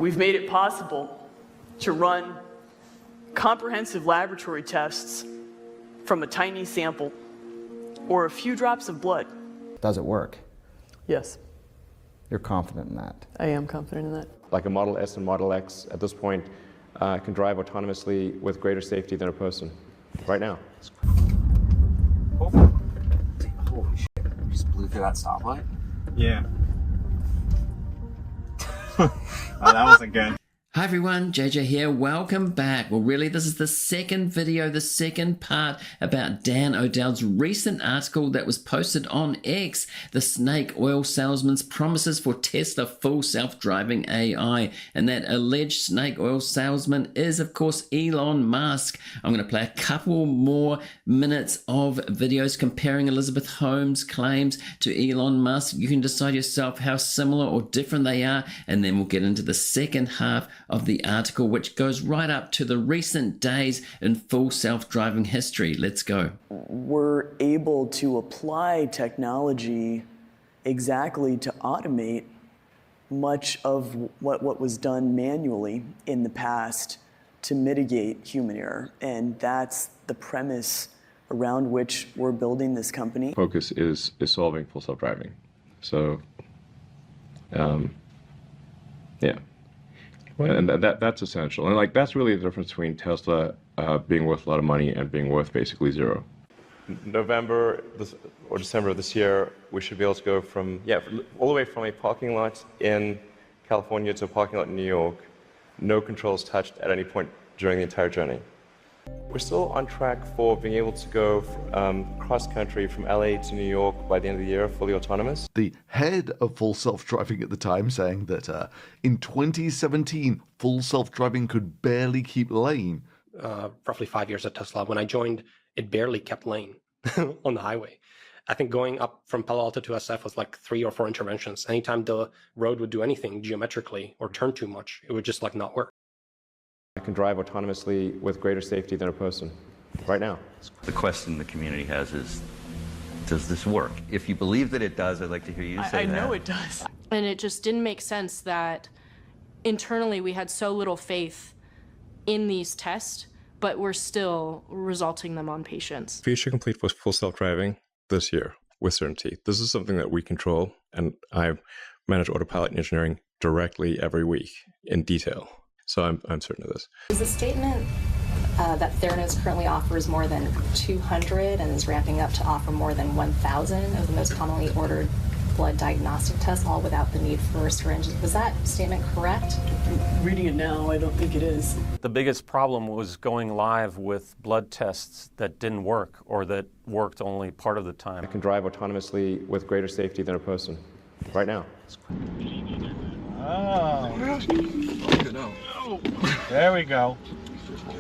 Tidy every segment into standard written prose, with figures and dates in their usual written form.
We've made it possible to run comprehensive laboratory tests from a tiny sample or a few drops of blood. Does it work? Yes. You're confident in that? I am confident in that. Like a Model S and Model X at this point can drive autonomously with greater safety than a person right now. Holy shit, you just blew through that stoplight? Yeah. Oh, that wasn't good. Hi everyone, JJ here. Welcome back. Well, really, this is the second video, the second part about Dan O'Dell's recent article that was posted on X, the snake oil salesman's promises for Tesla full self-driving AI. And that alleged snake oil salesman is, of course, Elon Musk. I'm going to play a couple more minutes of videos comparing Elizabeth Holmes' claims to Elon Musk. You can decide yourself how similar or different they are, and then we'll get into the second half of the article, which goes right up to the recent days in full self-driving history. Let's go. We're able to apply technology exactly to automate much of what was done manually in the past to mitigate human error. And that's the premise around which we're building this company. Focus is solving full self-driving. So, yeah. And that's essential. And like that's really the difference between Tesla being worth a lot of money and being worth basically zero. November or December of this year, we should be able to go from, all the way from a parking lot in California to a parking lot in New York, no controls touched at any point during the entire journey. We're still on track for being able to go cross-country from LA to New York by the end of the year, fully autonomous. The head of full self-driving at the time saying that in 2017, full self-driving could barely keep lane. Roughly 5 years at Tesla, when I joined, it barely kept lane on the highway. I think going up from Palo Alto to SF was like 3 or 4 interventions. Anytime the road would do anything geometrically or turn too much, it would just like not work. I can drive autonomously with greater safety than a person right now. The question the community has is, does this work? If you believe that it does, I'd like to hear you say that. I know it does. And it just didn't make sense that internally we had so little faith in these tests, but we're still resulting them on patients. Feature complete with full self-driving this year with certainty. This is something that we control, and I manage autopilot engineering directly every week in detail. So I'm certain of this. Is the statement that Theranos currently offers more than 200 and is ramping up to offer more than 1,000 of the most commonly ordered blood diagnostic tests, all without the need for syringes, was that statement correct? Reading it now, I don't think it is. The biggest problem was going live with blood tests that didn't work or that worked only part of the time. I can drive autonomously with greater safety than a person right now. Oh. There we go.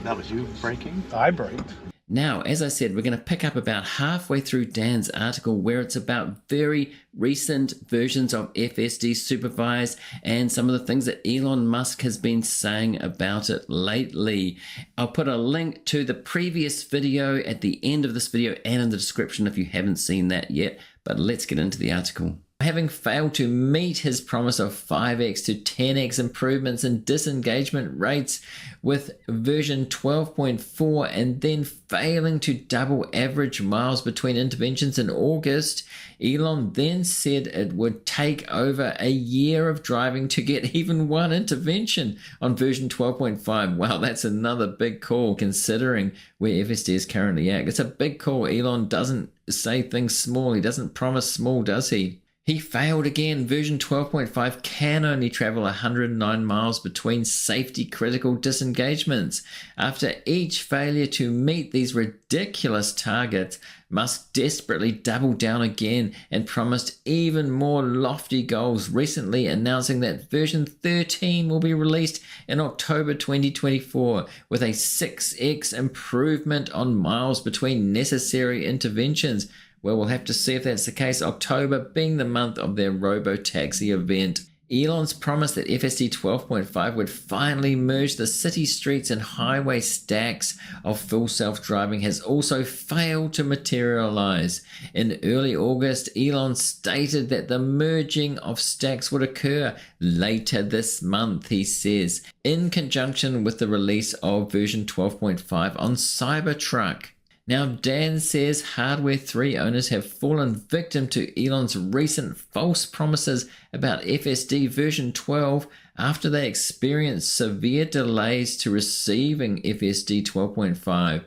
That was you braking? I braked. Now, as I said, we're going to pick up about halfway through Dan's article where it's about very recent versions of FSD Supervised and some of the things that Elon Musk has been saying about it lately. I'll put a link to the previous video at the end of this video and in the description if you haven't seen that yet, but let's get into the article. Having failed to meet his promise of 5x to 10x improvements in disengagement rates with version 12.4 and then failing to double average miles between interventions in August, Elon then said it would take over a year of driving to get even one intervention on version 12.5. Wow, that's another big call considering where FSD is currently at. It's a big call. Elon doesn't say things small. He doesn't promise small, does he? He failed again. Version 12.5 can only travel 109 miles between safety critical disengagements. After each failure to meet these ridiculous targets, Musk desperately doubled down again and promised even more lofty goals, recently announcing that version 13 will be released in October 2024 with a 6x improvement on miles between necessary interventions. Well, we'll have to see if that's the case, October being the month of their Robotaxi event. Elon's promise that FSD 12.5 would finally merge the city streets and highway stacks of full self-driving has also failed to materialize. In early August, Elon stated that the merging of stacks would occur later this month, he says, in conjunction with the release of version 12.5 on CyberTruck. Now, Dan says Hardware 3 owners have fallen victim to Elon's recent false promises about FSD version 12 after they experienced severe delays to receiving FSD 12.5.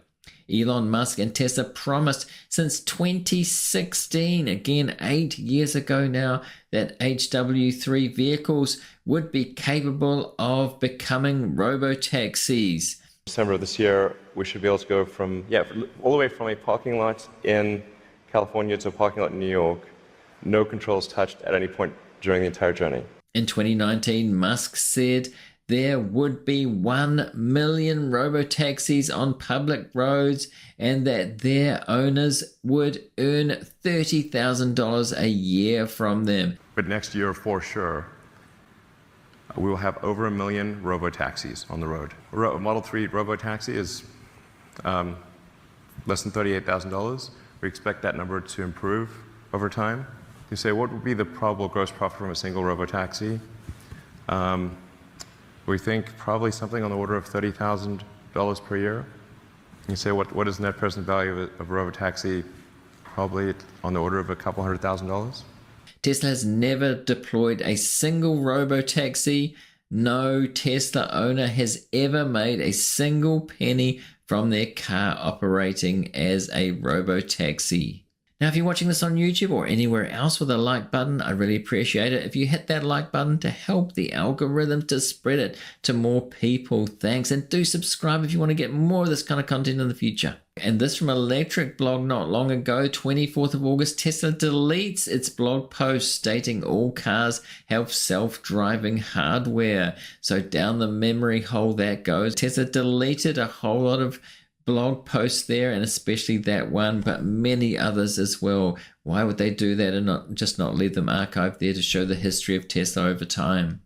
Elon Musk and Tesla promised since 2016, again 8 years ago now, that HW3 vehicles would be capable of becoming robotaxis. December of this year, we should be able to go from, all the way from a parking lot in California to a parking lot in New York, no controls touched at any point during the entire journey. In 2019, Musk said there would be 1 million robotaxis on public roads and that their owners would earn $30,000 a year from them. But next year, for sure, we will have over 1 million robotaxis on the road. A Model 3 robotaxi is less than $38,000. We expect that number to improve over time. You say, what would be the probable gross profit from a single robotaxi? We think probably something on the order of $30,000 per year. You say, what is the net present value of a robotaxi? Probably on the order of a couple $100,000. Tesla has never deployed a single robotaxi. No Tesla owner has ever made a single penny from their car operating as a robotaxi. Now, if you're watching this on YouTube or anywhere else with a like button, I really appreciate it if you hit that like button to help the algorithm to spread it to more people. Thanks. And do subscribe if you want to get more of this kind of content in the future. And this from Electric Blog not long ago, 24th of August, Tesla deletes its blog post stating all cars have self-driving hardware. So down the memory hole that goes. Tesla deleted a whole lot of blog posts there, and especially that one, but many others as well. Why would they do that and not leave them archived there to show the history of Tesla over time?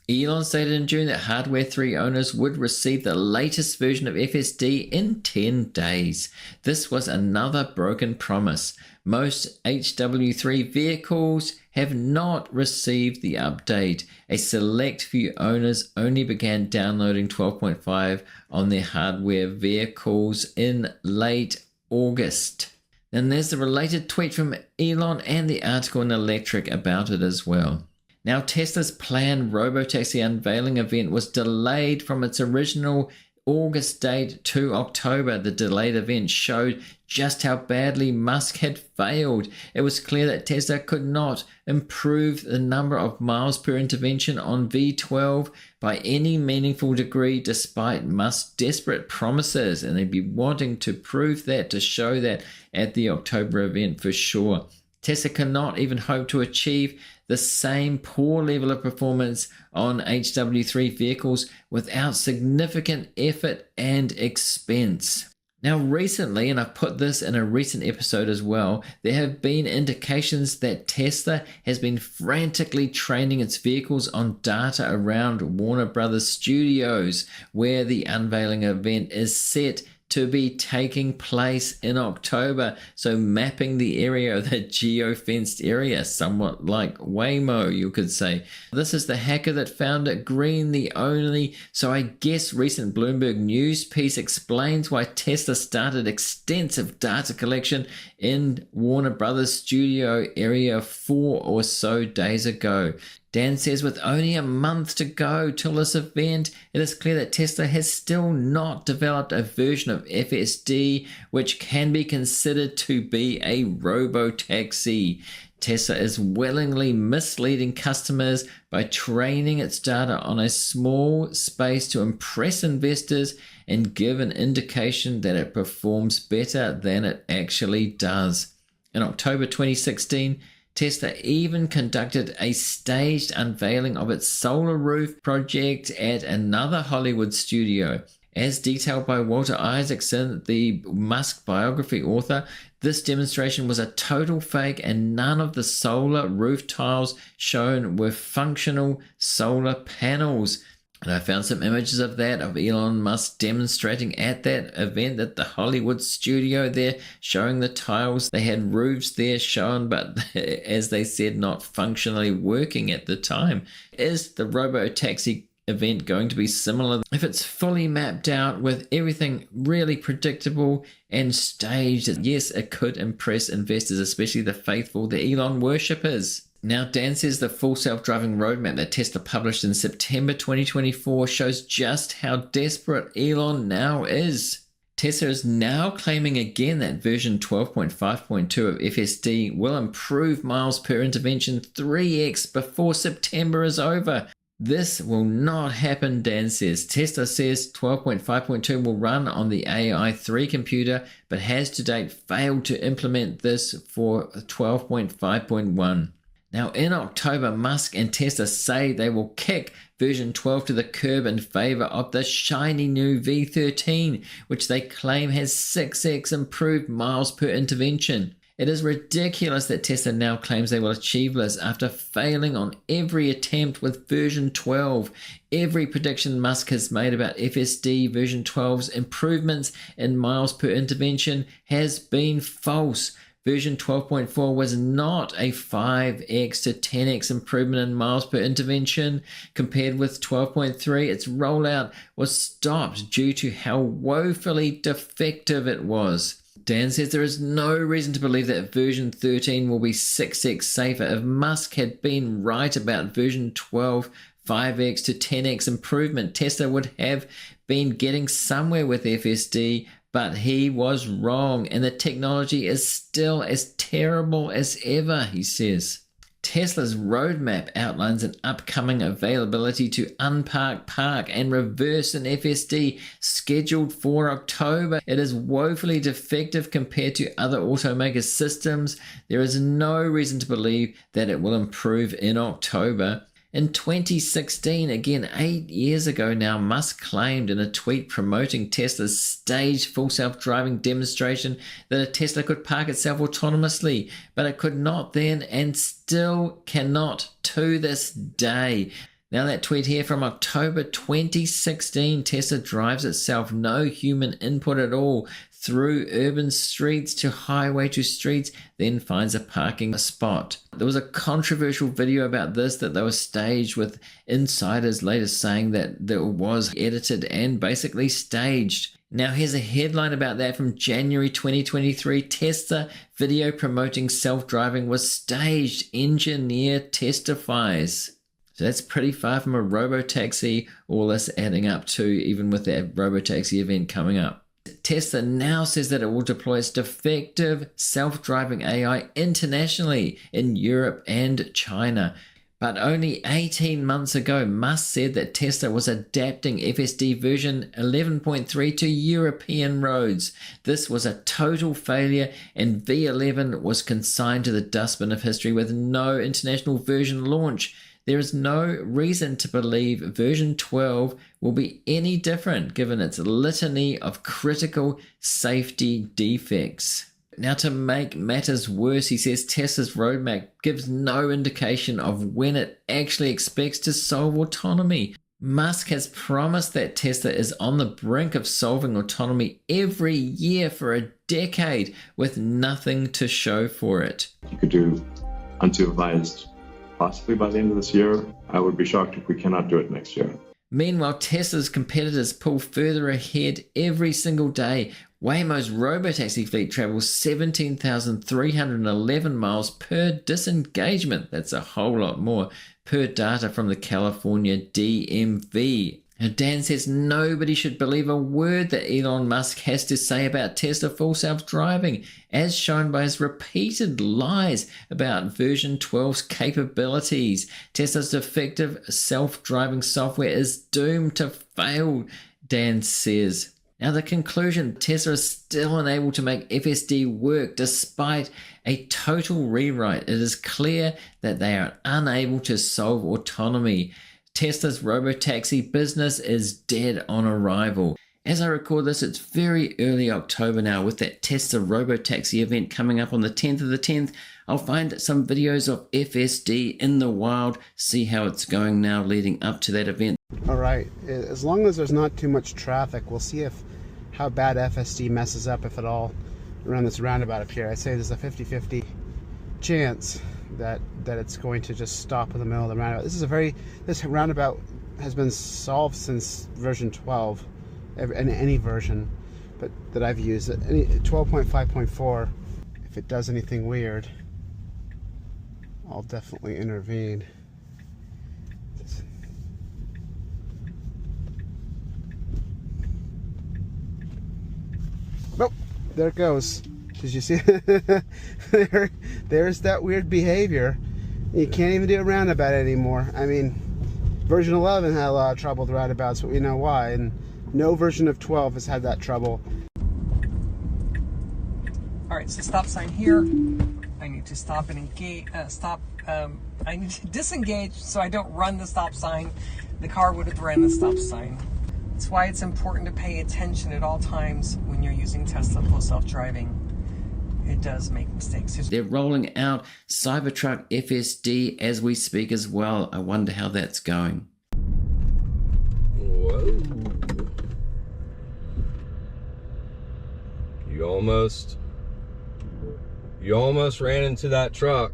Elon stated in June that Hardware 3 owners would receive the latest version of FSD in 10 days. This was another broken promise. Most HW3 vehicles have not received the update. A select few owners only began downloading 12.5 on their hardware vehicles in late August. And there's the related tweet from Elon and the article in Electric about it as well. Now, Tesla's planned robotaxi unveiling event was delayed from its original August date to October. The delayed event showed just how badly Musk had failed. It was clear that Tesla could not improve the number of miles per intervention on V12 by any meaningful degree despite Musk's desperate promises, and they'd be wanting to prove that, to show that at the October event for sure. Tesla cannot even hope to achieve the same poor level of performance on HW3 vehicles without significant effort and expense. Now recently, and I've put this in a recent episode as well, there have been indications that Tesla has been frantically training its vehicles on data around Warner Brothers Studios, where the unveiling event is set to be taking place in October. So mapping the area of the geo-fenced area, somewhat like Waymo, you could say. This is the hacker that found it green the only. So I guess recent Bloomberg News piece explains why Tesla started extensive data collection in Warner Brothers Studio area 4 or so days ago. Dan says with only a month to go till this event, it is clear that Tesla has still not developed a version of FSD which can be considered to be a robotaxi. Tesla is willingly misleading customers by training its data on a small space to impress investors and give an indication that it performs better than it actually does. In October 2016, Tesla even conducted a staged unveiling of its Solar Roof project at another Hollywood studio. As detailed by Walter Isaacson, the Musk biography author, this demonstration was a total fake and none of the solar roof tiles shown were functional solar panels. And I found some images of that, of Elon Musk demonstrating at that event at the Hollywood studio there, showing the tiles. They had roofs there shown, but as they said, not functionally working at the time. Is the Robotaxi event going to be similar? If it's fully mapped out with everything really predictable and staged, yes, it could impress investors, especially the faithful, the Elon worshippers. Now, Dan says the full self-driving roadmap that Tesla published in September 2024 shows just how desperate Elon now is. Tesla is now claiming again that version 12.5.2 of FSD will improve miles per intervention 3x before September is over. This will not happen, Dan says. Tesla says 12.5.2 will run on the AI3 computer, but has to date failed to implement this for 12.5.1. Now, in October, Musk and Tesla say they will kick version 12 to the curb in favor of the shiny new V13, which they claim has 6x improved miles per intervention. It is ridiculous that Tesla now claims they will achieve this after failing on every attempt with version 12. Every prediction Musk has made about FSD version 12's improvements in miles per intervention has been false. Version 12.4 was not a 5x to 10x improvement in miles per intervention. Compared with 12.3, its rollout was stopped due to how woefully defective it was. Dan says there is no reason to believe that version 13 will be 6x safer. If Musk had been right about version 12, 5x to 10x improvement, Tesla would have been getting somewhere with FSD, but he was wrong, and the technology is still as terrible as ever, he says. Tesla's roadmap outlines an upcoming availability to unpark, park, and reverse an FSD scheduled for October. It is woefully defective compared to other automakers' systems. There is no reason to believe that it will improve in October. In 2016, again 8 years ago now, Musk claimed in a tweet promoting Tesla's staged full self-driving demonstration that a Tesla could park itself autonomously, but it could not then and still cannot to this day. Now that tweet here from October 2016, Tesla drives itself, no human input at all, through urban streets to highway to streets, then finds a parking spot. There was a controversial video about this that they were staged, with insiders later saying that it was edited and basically staged. Now here's a headline about that from January 2023. Tesla video promoting self-driving was staged. Engineer testifies. So that's pretty far from a robotaxi, all this adding up to, even with that robotaxi event coming up. Tesla now says that it will deploy its defective self-driving AI internationally in Europe and China. But only 18 months ago, Musk said that Tesla was adapting FSD version 11.3 to European roads. This was a total failure, and V11 was consigned to the dustbin of history with no international version launch. There is no reason to believe version 12 will be any different given its litany of critical safety defects. Now, to make matters worse, he says Tesla's roadmap gives no indication of when it actually expects to solve autonomy. Musk has promised that Tesla is on the brink of solving autonomy every year for a decade with nothing to show for it. You could do unsupervised possibly by the end of this year. I would be shocked if we cannot do it next year. Meanwhile, Tesla's competitors pull further ahead every single day. Waymo's robotaxi fleet travels 17,311 miles per disengagement. That's a whole lot more, per data from the California DMV. Now, Dan says nobody should believe a word that Elon Musk has to say about Tesla full self-driving, as shown by his repeated lies about version 12's capabilities. Tesla's defective self-driving software is doomed to fail, Dan says. Now, the conclusion, Tesla is still unable to make FSD work despite a total rewrite. It is clear that they are unable to solve autonomy. Tesla's robotaxi business is dead on arrival. As I record this, it's very early October now with that Tesla Robotaxi event coming up on the 10th of the 10th. I'll find some videos of FSD in the wild, see how it's going now leading up to that event. All right, as long as there's not too much traffic, we'll see how bad FSD messes up, if at all, around this roundabout up here. I'd say there's a 50-50 chance that it's going to just stop in the middle of the roundabout. This roundabout has been solved since version 12, in any version but that I've used. 12.5.4, if it does anything weird, I'll definitely intervene. Oh, there it goes. Did you see? There's that weird behavior. You can't even do a roundabout anymore. I mean, version 11 had a lot of trouble with roundabouts, but we know why. And no version of 12 has had that trouble. All right, so stop sign here. I need to stop and engage. I need to disengage so I don't run the stop sign. The car would have ran the stop sign. That's why it's important to pay attention at all times when you're using Tesla Full Self-Driving. It does make mistakes. They're rolling out CyberTruck FSD as we speak as well. I wonder how that's going. Whoa. You almost ran into that truck.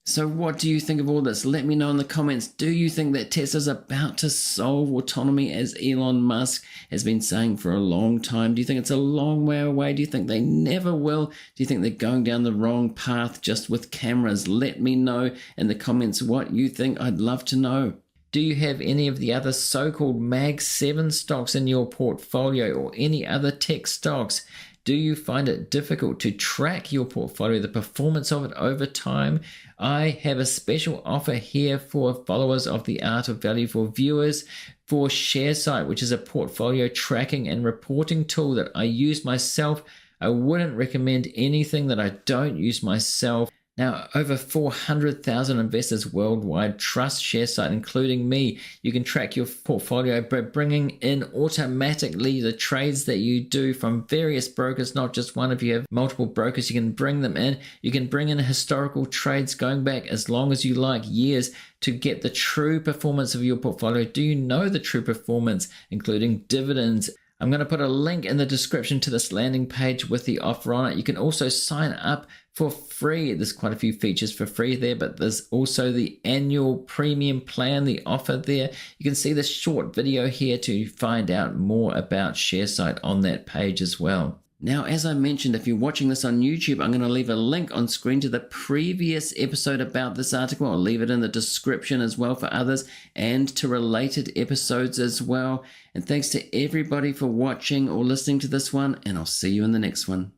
So what do you think of all this? Let me know in the comments. Do you think that Tesla's about to solve autonomy as Elon Musk has been saying for a long time? Do you think it's a long way away? Do you think they never will? Do you think they're going down the wrong path just with cameras? Let me know in the comments what you think. I'd love to know. Do you have any of the other so-called Mag 7 stocks in your portfolio or any other tech stocks? Do you find it difficult to track your portfolio, the performance of it over time? I have a special offer here for followers of The Art of Value for viewers for ShareSite, which is a portfolio tracking and reporting tool that I use myself. I wouldn't recommend anything that I don't use myself. Now, over 400,000 investors worldwide trust ShareSite, including me. You can track your portfolio by bringing in automatically the trades that you do from various brokers, not just one. If you have multiple brokers, you can bring them in. You can bring in historical trades going back as long as you like, years, to get the true performance of your portfolio. Do you know the true performance, including dividends? I'm going to put a link in the description to this landing page with the offer on it. You can also sign up for free. There's quite a few features for free there, but there's also the annual premium plan, the offer there. You can see this short video here to find out more about ShareSite on that page as well. Now, as I mentioned, if you're watching this on YouTube, I'm going to leave a link on screen to the previous episode about this article. I'll leave it in the description as well for others and to related episodes as well. And thanks to everybody for watching or listening to this one, and I'll see you in the next one.